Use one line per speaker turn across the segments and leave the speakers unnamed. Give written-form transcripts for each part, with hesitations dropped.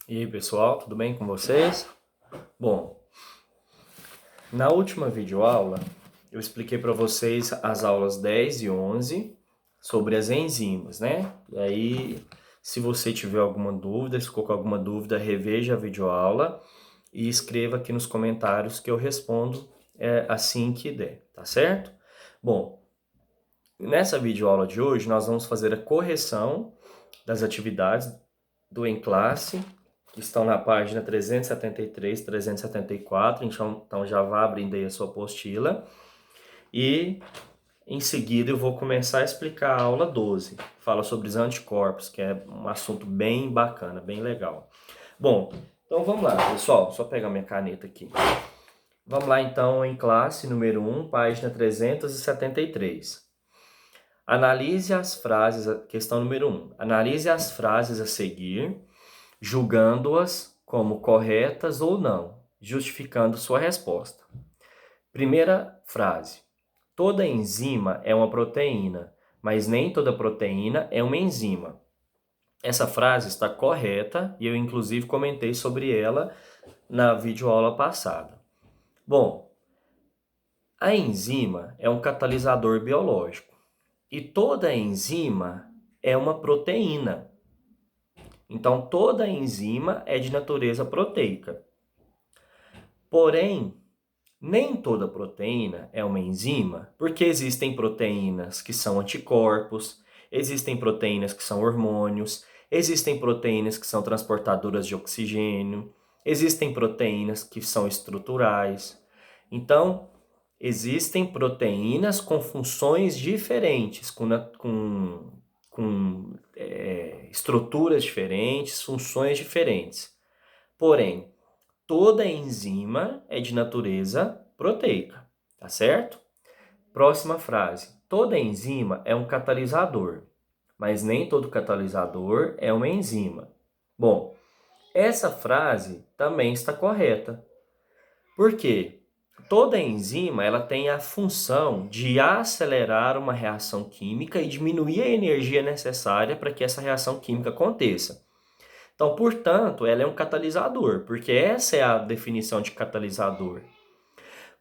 E aí pessoal, tudo bem com vocês? Bom, na última videoaula eu expliquei para vocês as aulas 10 e 11 sobre as enzimas, né? E aí, se você tiver alguma dúvida, se ficou com alguma dúvida, reveja a videoaula e escreva aqui nos comentários que eu respondo assim que der, tá certo? Bom, nessa videoaula de hoje nós vamos fazer a correção das atividades do Em Classe, que estão na página 373, 374, então já vá abrindo aí a sua apostila. E em seguida eu vou começar a explicar a aula 12, que fala sobre os anticorpos, que é um assunto bem bacana, bem legal. Bom, então vamos lá, pessoal, só pegar minha caneta aqui. Vamos lá então em classe número 1, página 373. Analise as frases, questão número 1. Analise as frases a seguir, julgando-as como corretas ou não, justificando sua resposta. Primeira frase. Toda enzima é uma proteína, mas nem toda proteína é uma enzima. Essa frase está correta e eu inclusive comentei sobre ela na videoaula passada. Bom, a enzima é um catalisador biológico e toda enzima é uma proteína. Então, toda enzima é de natureza proteica. Porém, nem toda proteína é uma enzima, porque existem proteínas que são anticorpos, existem proteínas que são hormônios, existem proteínas que são transportadoras de oxigênio, existem proteínas que são estruturais. Então, existem proteínas com funções diferentes, com estruturas diferentes, funções diferentes. Porém, toda enzima é de natureza proteica, tá certo? Próxima frase. Toda enzima é um catalisador, mas nem todo catalisador é uma enzima. Bom, essa frase também está correta. Por quê? Toda enzima ela tem a função de acelerar uma reação química e diminuir a energia necessária para que essa reação química aconteça. Então, portanto, ela é um catalisador, porque essa é a definição de catalisador.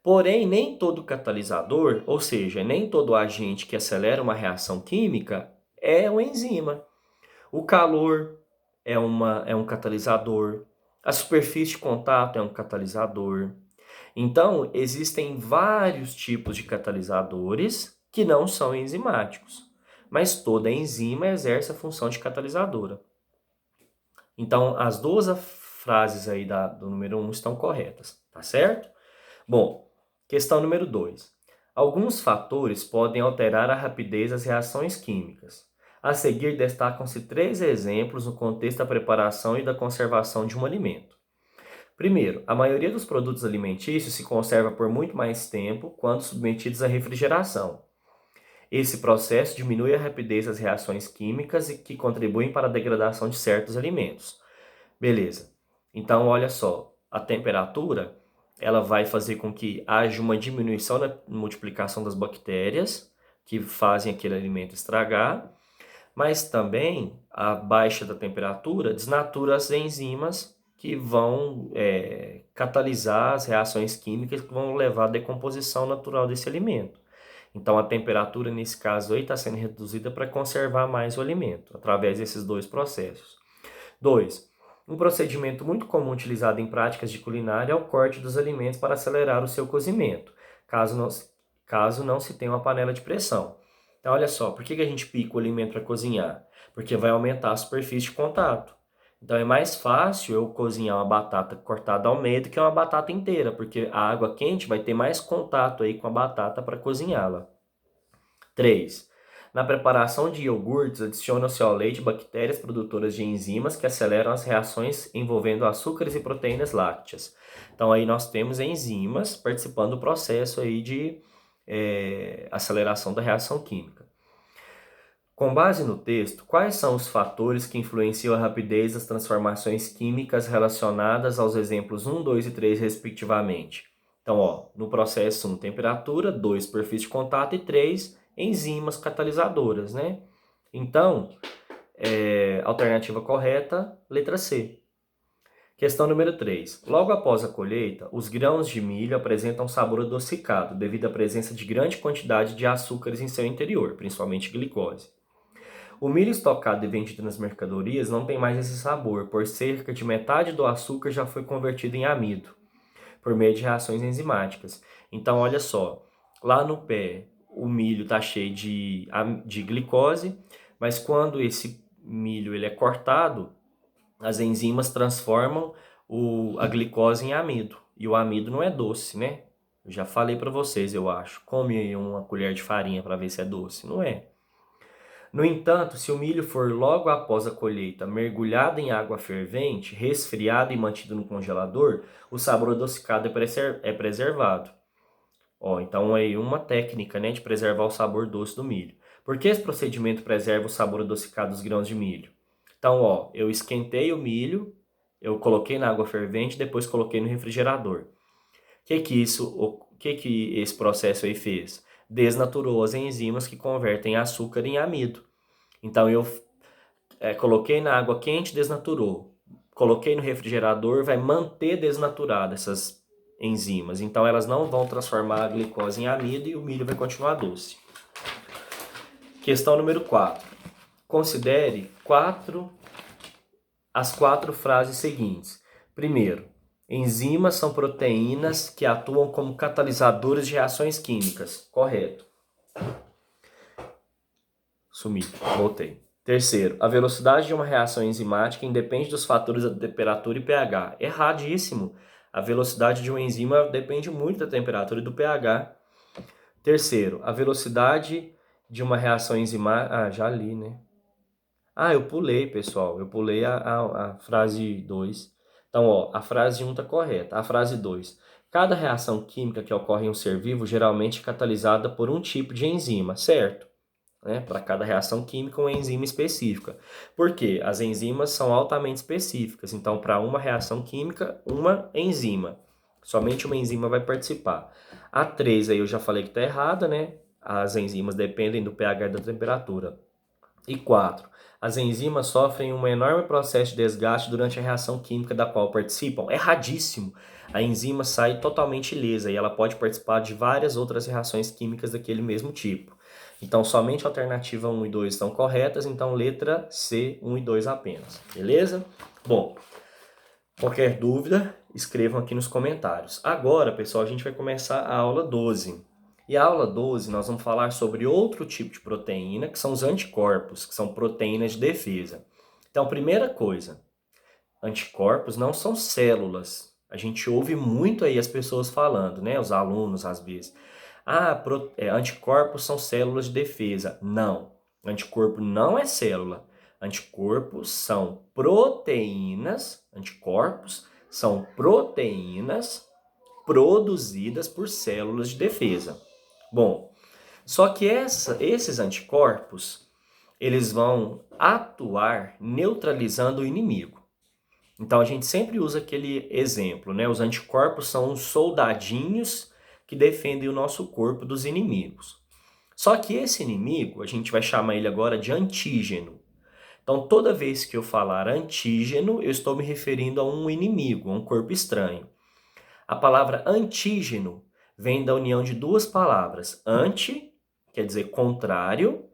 Porém, nem todo catalisador, ou seja, nem todo agente que acelera uma reação química é uma enzima. O calor é um catalisador, a superfície de contato é um catalisador. Então, existem vários tipos de catalisadores que não são enzimáticos, mas toda enzima exerce a função de catalisadora. Então, as duas frases aí do número 1 estão corretas, tá certo? Bom, questão número 2. Alguns fatores podem alterar a rapidez das reações químicas. A seguir, destacam-se 3 exemplos no contexto da preparação e da conservação de um alimento. Primeiro, a maioria dos produtos alimentícios se conserva por muito mais tempo quando submetidos à refrigeração. Esse processo diminui a rapidez das reações químicas e que contribuem para a degradação de certos alimentos. Beleza. Então, olha só, a temperatura ela vai fazer com que haja uma diminuição da multiplicação das bactérias que fazem aquele alimento estragar, mas também a baixa da temperatura desnatura as enzimas que vão catalisar as reações químicas que vão levar à decomposição natural desse alimento. Então, a temperatura, nesse caso aí, está sendo reduzida para conservar mais o alimento, através desses dois processos. 2. Um procedimento muito comum utilizado em práticas de culinária é o corte dos alimentos para acelerar o seu cozimento, caso não se tenha uma panela de pressão. Então, olha só, por que a gente pica o alimento para cozinhar? Porque vai aumentar a superfície de contato. Então, é mais fácil eu cozinhar uma batata cortada ao meio do que uma batata inteira, porque a água quente vai ter mais contato aí com a batata para cozinhá-la. 3. Na preparação de iogurtes, adiciona-se ao leite bactérias produtoras de enzimas que aceleram as reações envolvendo açúcares e proteínas lácteas. Então aí nós temos enzimas participando do processo aí de aceleração da reação química. Com base no texto, quais são os fatores que influenciam a rapidez das transformações químicas relacionadas aos exemplos 1, 2 e 3, respectivamente? Então, no processo 1, temperatura, 2, superfície de contato e 3, enzimas catalisadoras, né? Então, alternativa correta, letra C. Questão número 3. Logo após a colheita, os grãos de milho apresentam sabor adocicado devido à presença de grande quantidade de açúcares em seu interior, principalmente glicose. O milho estocado e vendido nas mercadorias não tem mais esse sabor, por cerca de metade do açúcar já foi convertido em amido, por meio de reações enzimáticas. Então, olha só, lá no pé o milho está cheio de glicose, mas quando esse milho ele é cortado, as enzimas transformam a glicose em amido. E o amido não é doce, né? Eu já falei para vocês, eu acho. Come uma colher de farinha para ver se é doce. Não é. No entanto, se o milho for logo após a colheita mergulhado em água fervente, resfriado e mantido no congelador, o sabor adocicado é preservado. Ó, então aí uma técnica, né, de preservar o sabor doce do milho. Por que esse procedimento preserva o sabor adocicado dos grãos de milho? Então, ó, eu esquentei o milho, eu coloquei na água fervente, depois coloquei no refrigerador. O que esse processo aí fez? Desnaturou as enzimas que convertem açúcar em amido. Então eu coloquei na água quente, desnaturou. Coloquei no refrigerador, vai manter desnaturada essas enzimas. Então elas não vão transformar a glicose em amido e o milho vai continuar doce. Questão número 4. Considere as 4 frases seguintes. Primeiro, enzimas são proteínas que atuam como catalisadores de reações químicas. Correto. Sumi, voltei. Terceiro, a velocidade de uma reação enzimática independe dos fatores da temperatura e pH. Erradíssimo. A velocidade de uma enzima depende muito da temperatura e do pH. Terceiro, a velocidade de uma reação enzimática... Ah, já li, né? Ah, eu pulei, pessoal. Eu pulei a frase 2. Então, ó, a frase 1 está correta. A frase 2. Cada reação química que ocorre em um ser vivo geralmente é catalisada por um tipo de enzima, certo? Né? Para cada reação química, uma enzima específica. Por quê? As enzimas são altamente específicas. Então, para uma reação química, uma enzima. Somente uma enzima vai participar. A 3 aí eu já falei que está errada, né? As enzimas dependem do pH e da temperatura. E 4. As enzimas sofrem um enorme processo de desgaste durante a reação química da qual participam. Erradíssimo! A enzima sai totalmente ilesa e ela pode participar de várias outras reações químicas daquele mesmo tipo. Então, somente a alternativa 1 e 2 estão corretas, então letra C, 1 e 2 apenas. Beleza? Bom, qualquer dúvida, escrevam aqui nos comentários. Agora, pessoal, a gente vai começar a aula 12. E a aula 12 nós vamos falar sobre outro tipo de proteína, que são os anticorpos, que são proteínas de defesa. Então, primeira coisa, anticorpos não são células. A gente ouve muito aí as pessoas falando, né? Os alunos, às vezes. Anticorpos são células de defesa. Não, anticorpo não é célula. Anticorpos são proteínas, anticorpos são proteínas produzidas por células de defesa. Bom, só que esses anticorpos, eles vão atuar neutralizando o inimigo. Então a gente sempre usa aquele exemplo, né? Os anticorpos são os soldadinhos que defendem o nosso corpo dos inimigos. Só que esse inimigo, a gente vai chamar ele agora de antígeno. Então toda vez que eu falar antígeno, eu estou me referindo a um inimigo, a um corpo estranho. A palavra antígeno vem da união de duas palavras. Anti, quer dizer contrário,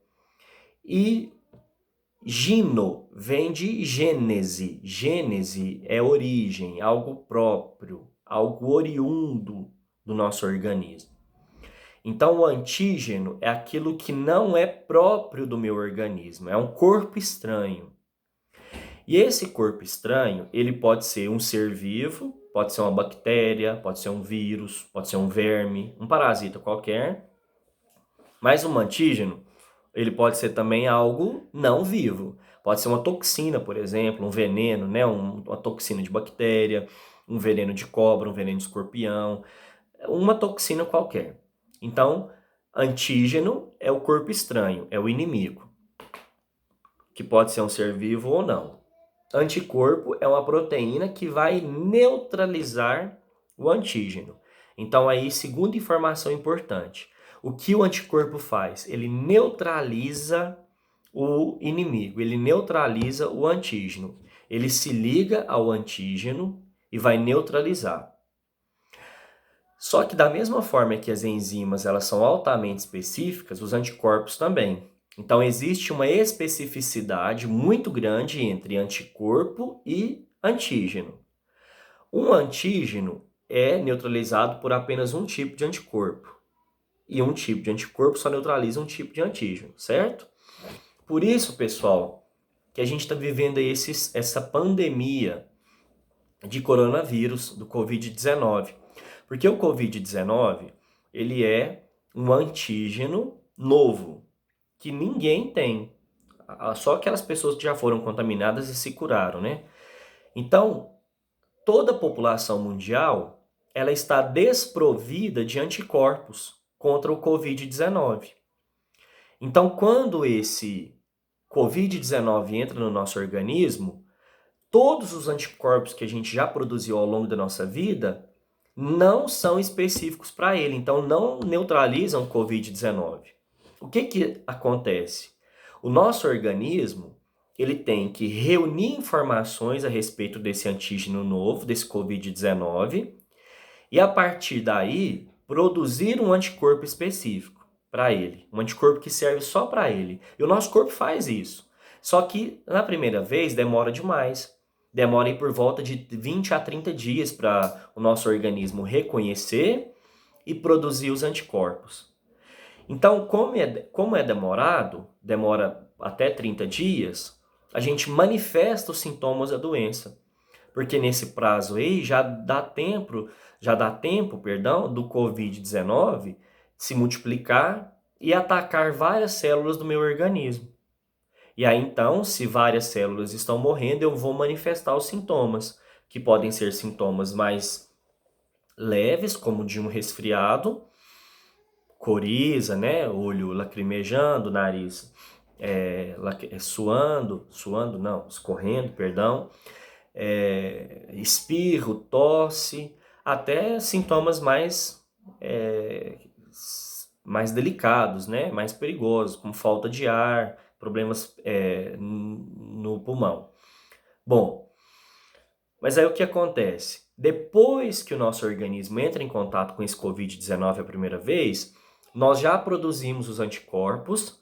e gino vem de gênese. Gênese é origem, algo próprio, algo oriundo do nosso organismo. Então o antígeno é aquilo que não é próprio do meu organismo, é um corpo estranho. E esse corpo estranho, ele pode ser um ser vivo, pode ser uma bactéria, pode ser um vírus, pode ser um verme, um parasita qualquer. Mas um antígeno, ele pode ser também algo não vivo. Pode ser uma toxina, por exemplo, um veneno, né? Uma toxina de bactéria, um veneno de cobra, um veneno de escorpião, uma toxina qualquer. Então, antígeno é o corpo estranho, é o inimigo, que pode ser um ser vivo ou não. Anticorpo é uma proteína que vai neutralizar o antígeno. Então aí, segunda informação importante. O que o anticorpo faz? Ele neutraliza o inimigo, ele neutraliza o antígeno. Ele se liga ao antígeno e vai neutralizar. Só que da mesma forma que as enzimas elas são altamente específicas, os anticorpos também. Então existe uma especificidade muito grande entre anticorpo e antígeno. Um antígeno é neutralizado por apenas um tipo de anticorpo. E um tipo de anticorpo só neutraliza um tipo de antígeno, certo? Por isso, pessoal, que a gente está vivendo aí essa pandemia de coronavírus, do Covid-19. Porque o Covid-19, ele é um antígeno novo, que ninguém tem. Só aquelas pessoas que já foram contaminadas e se curaram, né? Então, toda a população mundial, ela está desprovida de anticorpos contra o Covid-19. Então, quando esse Covid-19 entra no nosso organismo, todos os anticorpos que a gente já produziu ao longo da nossa vida não são específicos para ele, então não neutralizam o Covid-19. O que acontece? O nosso organismo ele tem que reunir informações a respeito desse antígeno novo, desse Covid-19, e a partir daí produzir um anticorpo específico para ele, um anticorpo que serve só para ele. E o nosso corpo faz isso. Só que na primeira vez demora demais. Demora aí por volta de 20 a 30 dias para o nosso organismo reconhecer e produzir os anticorpos. Então, como é demorado, demora até 30 dias, a gente manifesta os sintomas da doença. Porque nesse prazo aí já dá tempo, perdão, do Covid-19 se multiplicar e atacar várias células do meu organismo. E aí então, se várias células estão morrendo, eu vou manifestar os sintomas, que podem ser sintomas mais leves, como de um resfriado, coriza, né, olho lacrimejando, nariz escorrendo, perdão, espirro, tosse, até sintomas mais delicados, né? Mais perigosos, como falta de ar, problemas no pulmão. Bom, mas aí o que acontece? Depois que o nosso organismo entra em contato com esse Covid-19 a primeira vez, nós já produzimos os anticorpos,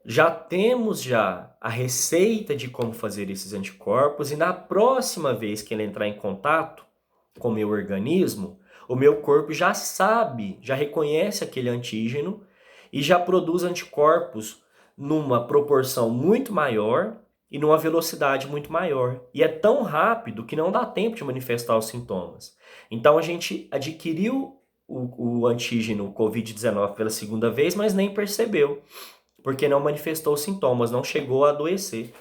já temos a receita de como fazer esses anticorpos e na próxima vez que ele entrar em contato com o meu organismo, o meu corpo já sabe, já reconhece aquele antígeno e já produz anticorpos numa proporção muito maior e numa velocidade muito maior. E é tão rápido que não dá tempo de manifestar os sintomas. Então a gente adquiriu o antígeno Covid-19 pela segunda vez, mas nem percebeu, porque não manifestou sintomas, não chegou a adoecer.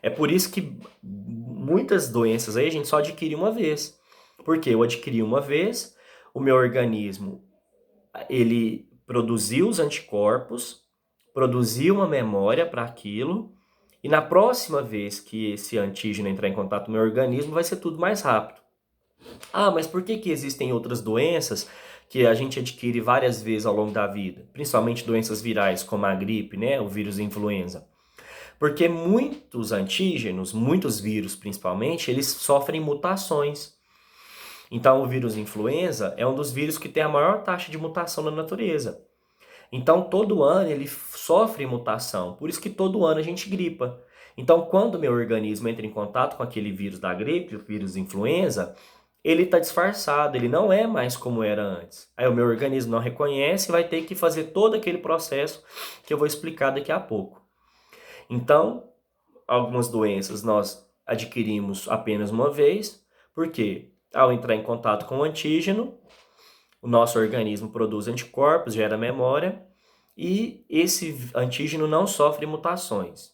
É por isso que muitas doenças aí a gente só adquire uma vez. Porque eu adquiri uma vez, o meu organismo, ele produziu os anticorpos, produziu uma memória para aquilo, e na próxima vez que esse antígeno entrar em contato com o meu organismo, vai ser tudo mais rápido. Ah, mas por que existem outras doenças que a gente adquire várias vezes ao longo da vida? Principalmente doenças virais, como a gripe, né? O vírus influenza. Porque muitos antígenos, muitos vírus principalmente, eles sofrem mutações. Então, o vírus influenza é um dos vírus que tem a maior taxa de mutação na natureza. Então, todo ano ele sofre mutação, por isso que todo ano a gente gripa. Então, quando o meu organismo entra em contato com aquele vírus da gripe, o vírus influenza, ele está disfarçado, ele não é mais como era antes. Aí o meu organismo não reconhece e vai ter que fazer todo aquele processo que eu vou explicar daqui a pouco. Então, algumas doenças nós adquirimos apenas uma vez, porque ao entrar em contato com o antígeno, o nosso organismo produz anticorpos, gera memória, e esse antígeno não sofre mutações.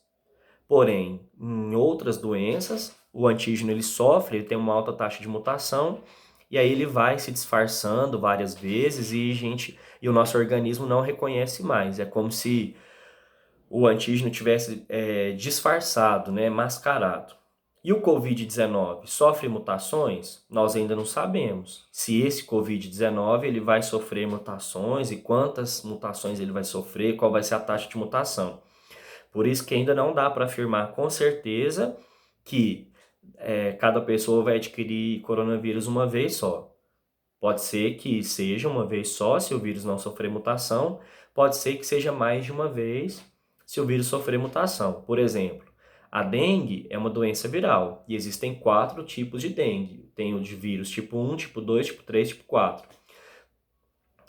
Porém, em outras doenças, o antígeno ele sofre, ele tem uma alta taxa de mutação, e aí ele vai se disfarçando várias vezes e o nosso organismo não reconhece mais. É como se o antígeno tivesse disfarçado, né, mascarado. E o Covid-19 sofre mutações? Nós ainda não sabemos. Se esse Covid-19 ele vai sofrer mutações e quantas mutações ele vai sofrer, qual vai ser a taxa de mutação. Por isso que ainda não dá para afirmar com certeza que cada pessoa vai adquirir coronavírus uma vez só. Pode ser que seja uma vez só, se o vírus não sofrer mutação. Pode ser que seja mais de uma vez, se o vírus sofrer mutação. Por exemplo, a dengue é uma doença viral e existem 4 tipos de dengue. Tem o de vírus tipo 1, tipo 2, tipo 3, tipo 4.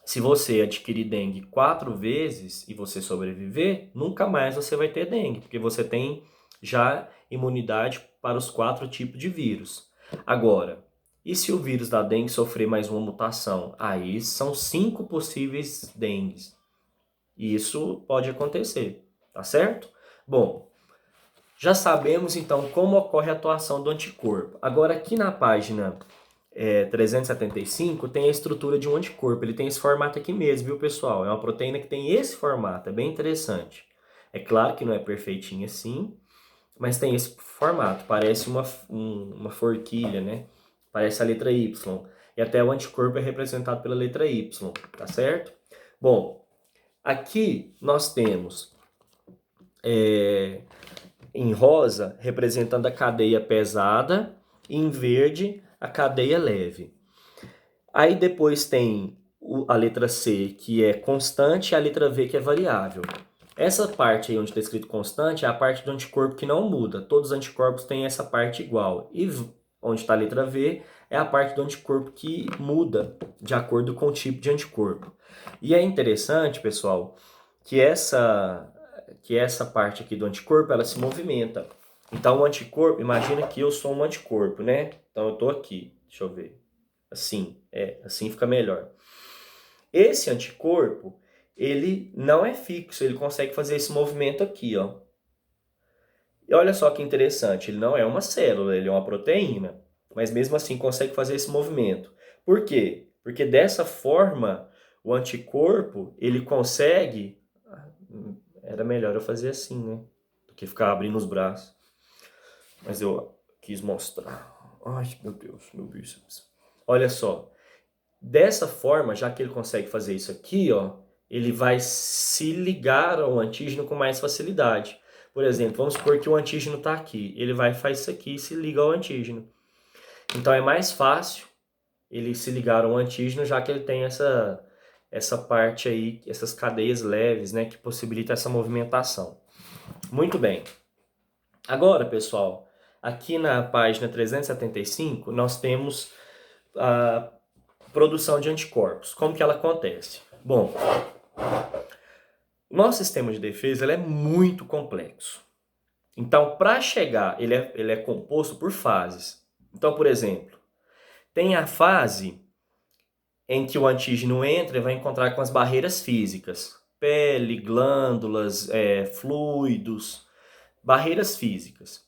Se você adquirir dengue 4 vezes e você sobreviver, nunca mais você vai ter dengue, porque você tem já imunidade para os 4 tipos de vírus. Agora, e se o vírus da dengue sofrer mais uma mutação? Aí são 5 possíveis dengues. E isso pode acontecer, tá certo? Bom, já sabemos então como ocorre a atuação do anticorpo. Agora aqui na página 375 tem a estrutura de um anticorpo. Ele tem esse formato aqui mesmo, viu, pessoal? É uma proteína que tem esse formato, é bem interessante. É claro que não é perfeitinho assim, mas tem esse formato. Parece uma forquilha, né? Parece a letra Y. E até o anticorpo é representado pela letra Y, tá certo? Bom, aqui nós temos em rosa representando a cadeia pesada e em verde a cadeia leve. Aí depois tem a letra C, que é constante, e a letra V, que é variável. Essa parte aí onde está escrito constante é a parte do anticorpo que não muda. Todos os anticorpos têm essa parte igual. E onde está a letra V é a parte do anticorpo que muda de acordo com o tipo de anticorpo. E é interessante, pessoal, que essa parte aqui do anticorpo ela se movimenta. Então o anticorpo, imagina que eu sou um anticorpo, né? Então eu estou aqui, deixa eu ver. Assim fica melhor. Esse anticorpo, ele não é fixo, ele consegue fazer esse movimento aqui, ó. E olha só que interessante, ele não é uma célula, ele é uma proteína, mas mesmo assim consegue fazer esse movimento. Por quê? Porque dessa forma, o anticorpo, ele consegue... Era melhor eu fazer assim, né? Do que ficar abrindo os braços. Mas eu quis mostrar. Ai, meu Deus, meu bíceps. Olha só. Dessa forma, já que ele consegue fazer isso aqui, ó, ele vai se ligar ao antígeno com mais facilidade. Por exemplo, vamos supor que o antígeno está aqui. Ele vai fazer isso aqui e se liga ao antígeno. Então é mais fácil ele se ligar ao antígeno, já que ele tem essa parte aí, essas cadeias leves, né, que possibilita essa movimentação. Muito bem. Agora, pessoal, aqui na página 375, nós temos a produção de anticorpos. Como que ela acontece? Bom, o nosso sistema de defesa ele é muito complexo. Então, para chegar, ele é composto por fases. Então, por exemplo, tem a fase em que o antígeno entra e vai encontrar com as barreiras físicas. Pele, glândulas, fluidos, barreiras físicas.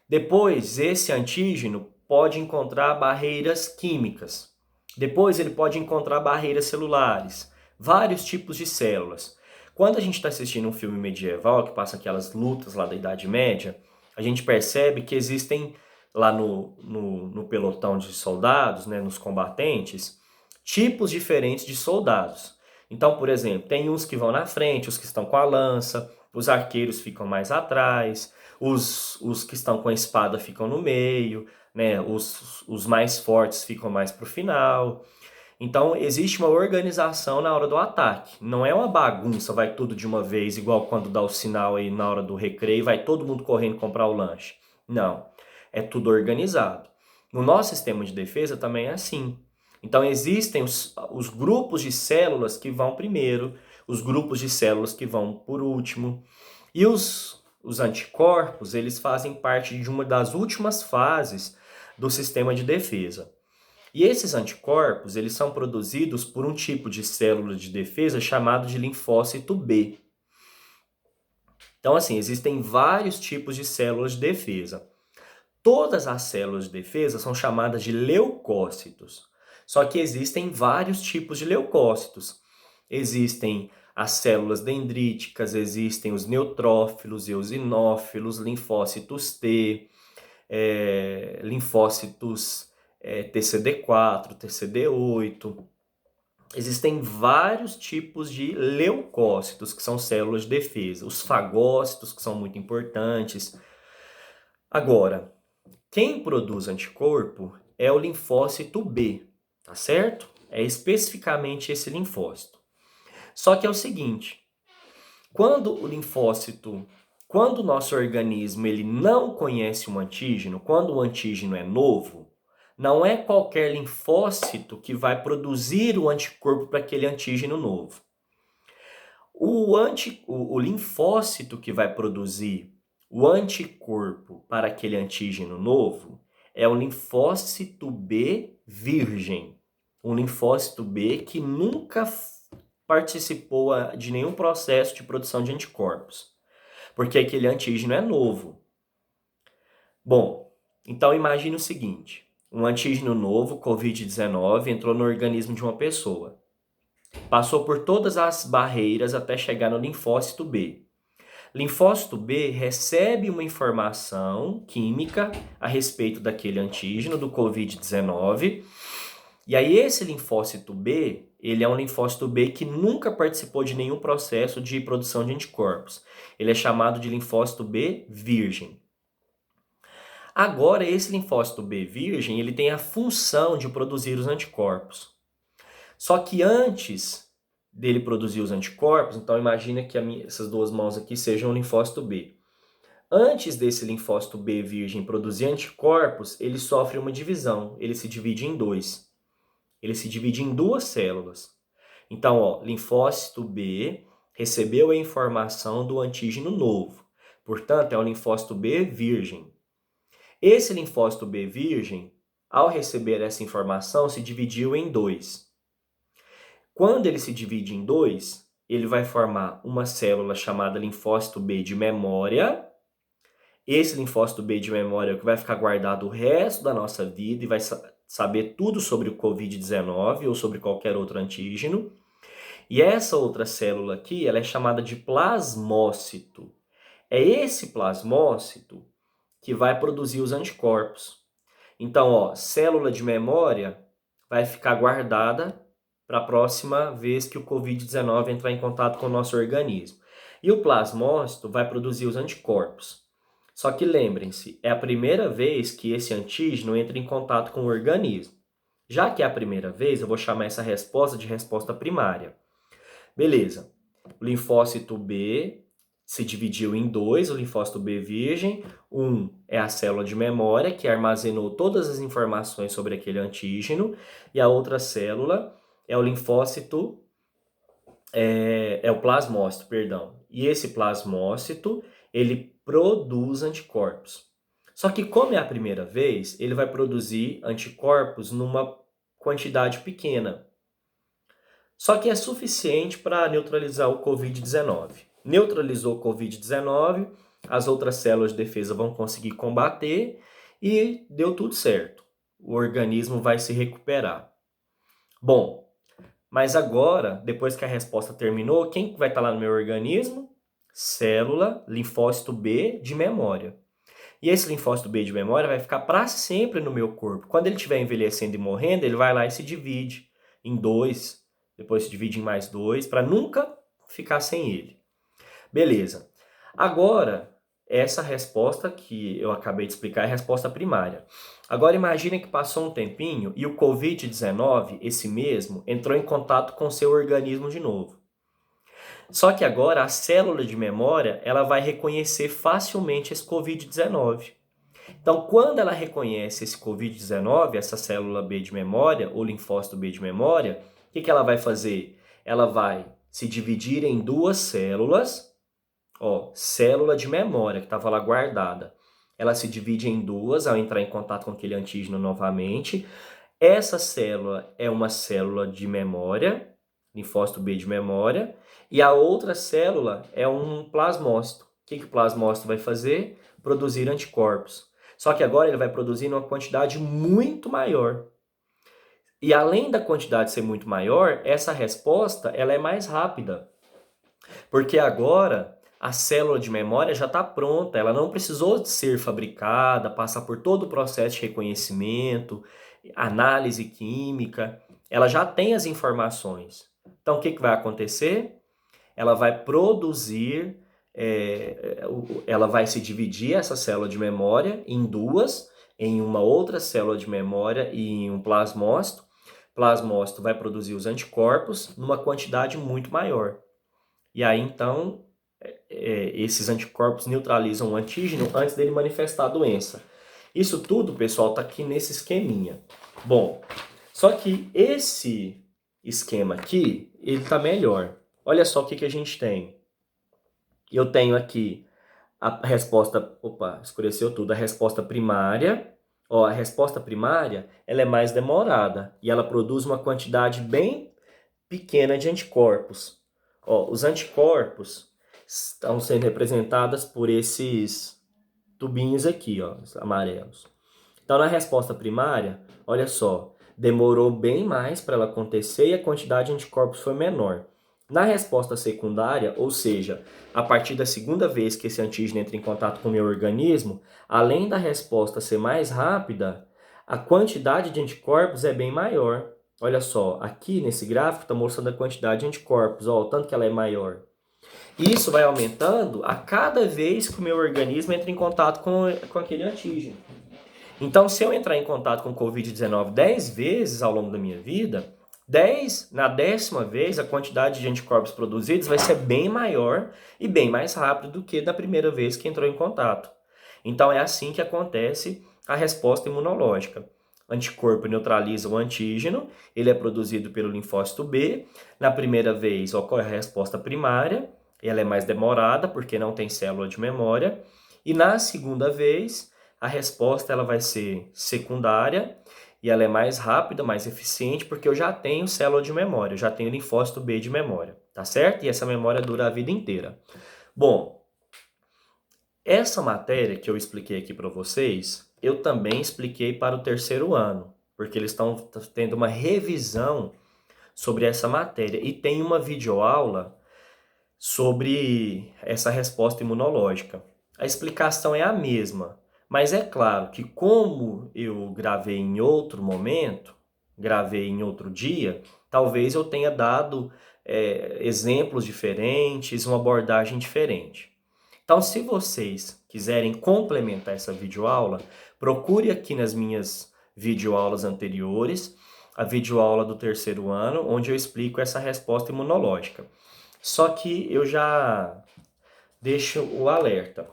Depois, esse antígeno pode encontrar barreiras químicas. Depois, ele pode encontrar barreiras celulares, vários tipos de células. Quando a gente está assistindo um filme medieval, que passa aquelas lutas lá da Idade Média, a gente percebe que existem lá no pelotão de soldados, né, nos combatentes, tipos diferentes de soldados. Então, por exemplo, tem uns que vão na frente, os que estão com a lança, os arqueiros ficam mais atrás, os que estão com a espada ficam no meio, né? Os mais fortes ficam mais para o final. Então, existe uma organização na hora do ataque. Não é uma bagunça, vai tudo de uma vez, igual quando dá o sinal aí na hora do recreio, vai todo mundo correndo comprar o lanche. Não, é tudo organizado. No nosso sistema de defesa também é assim. Então, existem os grupos de células que vão primeiro, os grupos de células que vão por último. E os anticorpos, eles fazem parte de uma das últimas fases do sistema de defesa. E esses anticorpos, eles são produzidos por um tipo de célula de defesa chamado de linfócito B. Então, assim, existem vários tipos de células de defesa. Todas as células de defesa são chamadas de leucócitos. Só que existem vários tipos de leucócitos. Existem as células dendríticas, existem os neutrófilos, eosinófilos, linfócitos T, linfócitos TCD4, TCD8. Existem vários tipos de leucócitos, que são células de defesa. Os fagócitos, que são muito importantes. Agora, Quem produz anticorpo é o linfócito B, tá certo? É especificamente esse linfócito. Só que é o seguinte, quando o nosso organismo ele não conhece um antígeno, quando o antígeno é novo, não é qualquer linfócito que vai produzir o anticorpo para aquele antígeno novo. O linfócito que vai produzir o anticorpo para aquele antígeno novo é o linfócito B virgem. Um linfócito B que nunca participou de nenhum processo de produção de anticorpos, porque aquele antígeno é novo. Bom, então imagine o seguinte, um antígeno novo, Covid-19, entrou no organismo de uma pessoa. Passou por todas as barreiras até chegar no linfócito B. Linfócito B recebe uma informação química a respeito daquele antígeno do Covid-19. E aí esse linfócito B, ele é um linfócito B que nunca participou de nenhum processo de produção de anticorpos. Ele é chamado de linfócito B virgem. Agora, esse linfócito B virgem, ele tem a função de produzir os anticorpos. Só que antes dele produzir os anticorpos, então imagina que essas duas mãos aqui sejam o linfócito B. Antes desse linfócito B virgem produzir anticorpos, ele sofre uma divisão, ele se divide em dois. Ele se divide em duas células. Então, ó, linfócito B recebeu a informação do antígeno novo. Portanto, é o linfócito B virgem. Esse linfócito B virgem, ao receber essa informação, se dividiu em dois. Quando ele se divide em dois, ele vai formar uma célula chamada linfócito B de memória. Esse linfócito B de memória é o que vai ficar guardado o resto da nossa vida e vai saber tudo sobre o Covid-19 ou sobre qualquer outro antígeno. E essa outra célula aqui, ela é chamada de plasmócito. É esse plasmócito que vai produzir os anticorpos. Então, ó, célula de memória vai ficar guardada para a próxima vez que o Covid-19 entrar em contato com o nosso organismo. E o plasmócito vai produzir os anticorpos. Só que lembrem-se, é a primeira vez que esse antígeno entra em contato com o organismo. Já que é a primeira vez, eu vou chamar essa resposta de resposta primária. Beleza, o linfócito B se dividiu em dois, o linfócito B virgem. Um é a célula de memória, que armazenou todas as informações sobre aquele antígeno, e a outra célula é o linfócito, é o plasmócito, perdão. E esse plasmócito, ele produz anticorpos. Só que como é a primeira vez, ele vai produzir anticorpos numa quantidade pequena. Só que é suficiente para neutralizar o Covid-19. Neutralizou o Covid-19, as outras células de defesa vão conseguir combater e deu tudo certo. O organismo vai se recuperar. Bom, mas agora, depois que a resposta terminou, quem vai estar lá no meu organismo? Célula, linfócito B de memória. E esse linfócito B de memória vai ficar para sempre no meu corpo. Quando ele estiver envelhecendo e morrendo, ele vai lá e se divide em dois, depois se divide em mais dois, para nunca ficar sem ele. Beleza. Agora, essa resposta que eu acabei de explicar é a resposta primária. Agora imagine que passou um tempinho e o Covid-19, esse mesmo, entrou em contato com o seu organismo de novo. Só que agora a célula de memória, ela vai reconhecer facilmente esse Covid-19. Então, quando ela reconhece esse Covid-19, essa célula B de memória, ou linfócito B de memória, o que ela vai fazer? Ela vai se dividir em duas células, ó, célula de memória que estava lá guardada. Ela se divide em duas ao entrar em contato com aquele antígeno novamente. Essa célula é uma célula de memória, linfócito B de memória, e a outra célula é um plasmócito. O que o plasmócito vai fazer? Produzir anticorpos. Só que agora ele vai produzir uma quantidade muito maior. E além da quantidade ser muito maior, essa resposta ela é mais rápida. Porque agora a célula de memória já está pronta, ela não precisou ser fabricada, passar por todo o processo de reconhecimento, análise química, ela já tem as informações. Então o que vai acontecer? Ela vai produzir, ela vai se dividir essa célula de memória em duas, em uma outra célula de memória e em um plasmócito. Plasmócito vai produzir os anticorpos numa quantidade muito maior. E aí, então, esses anticorpos neutralizam o antígeno antes dele manifestar a doença. Isso tudo, pessoal, está aqui nesse esqueminha. Bom, só que esse esquema aqui, ele está melhor. Olha só o que a gente tem. Eu tenho aqui a resposta... Opa, escureceu tudo. A resposta primária. Ó, a resposta primária, ela é mais demorada. E ela produz uma quantidade bem pequena de anticorpos. Ó, os anticorpos estão sendo representados por esses tubinhos aqui, ó, amarelos. Então, na resposta primária, olha só, demorou bem mais para ela acontecer e a quantidade de anticorpos foi menor. Na resposta secundária, ou seja, a partir da segunda vez que esse antígeno entra em contato com o meu organismo, além da resposta ser mais rápida, a quantidade de anticorpos é bem maior. Olha só, aqui nesse gráfico está mostrando a quantidade de anticorpos, ó, o tanto que ela é maior. Isso vai aumentando a cada vez que o meu organismo entra em contato com aquele antígeno. Então, se eu entrar em contato com o Covid-19 10 vezes ao longo da minha vida, na 10ª vez, a quantidade de anticorpos produzidos vai ser bem maior e bem mais rápido do que da primeira vez que entrou em contato. Então, é assim que acontece a resposta imunológica. O anticorpo neutraliza o antígeno, ele é produzido pelo linfócito B. Na primeira vez ocorre a resposta primária, ela é mais demorada porque não tem célula de memória. E na segunda vez, a resposta ela vai ser secundária e ela é mais rápida, mais eficiente, porque eu já tenho célula de memória, eu já tenho linfócito B de memória, tá certo? E essa memória dura a vida inteira. Bom, essa matéria que eu expliquei aqui para vocês, eu também expliquei para o 3º ano, porque eles estão tendo uma revisão sobre essa matéria e tem uma videoaula sobre essa resposta imunológica. A explicação é a mesma, mas é claro que como eu gravei em outro momento, gravei em outro dia, talvez eu tenha dado exemplos diferentes, uma abordagem diferente. Então, se vocês quiserem complementar essa videoaula, procure aqui nas minhas videoaulas anteriores, a videoaula do 3º ano, onde eu explico essa resposta imunológica. Só que eu já deixo o alerta.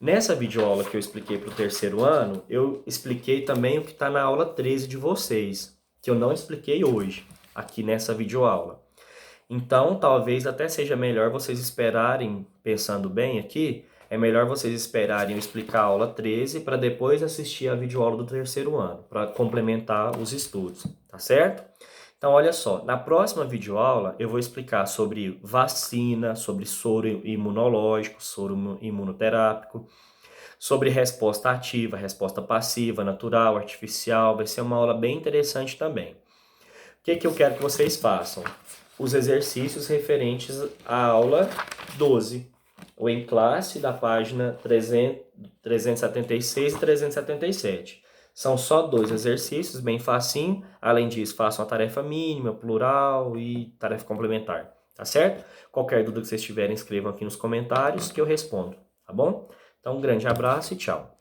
Nessa videoaula que eu expliquei para o 3º ano, eu expliquei também o que está na aula 13 de vocês, que eu não expliquei hoje, aqui nessa videoaula. Então, talvez até seja melhor vocês esperarem, pensando bem aqui, é melhor vocês esperarem eu explicar a aula 13 para depois assistir a videoaula do 3º ano, para complementar os estudos, tá certo? Então, olha só, na próxima videoaula eu vou explicar sobre vacina, sobre soro imunológico, soro imunoterápico, sobre resposta ativa, resposta passiva, natural, artificial. Vai ser uma aula bem interessante também. O que eu quero que vocês façam? Os exercícios referentes à aula 12, o em classe da página 376 e 377. São só 2 exercícios, bem facinho. Além disso, façam a tarefa mínima, plural e tarefa complementar, tá certo? Qualquer dúvida que vocês tiverem, escrevam aqui nos comentários que eu respondo, tá bom? Então, um grande abraço e tchau.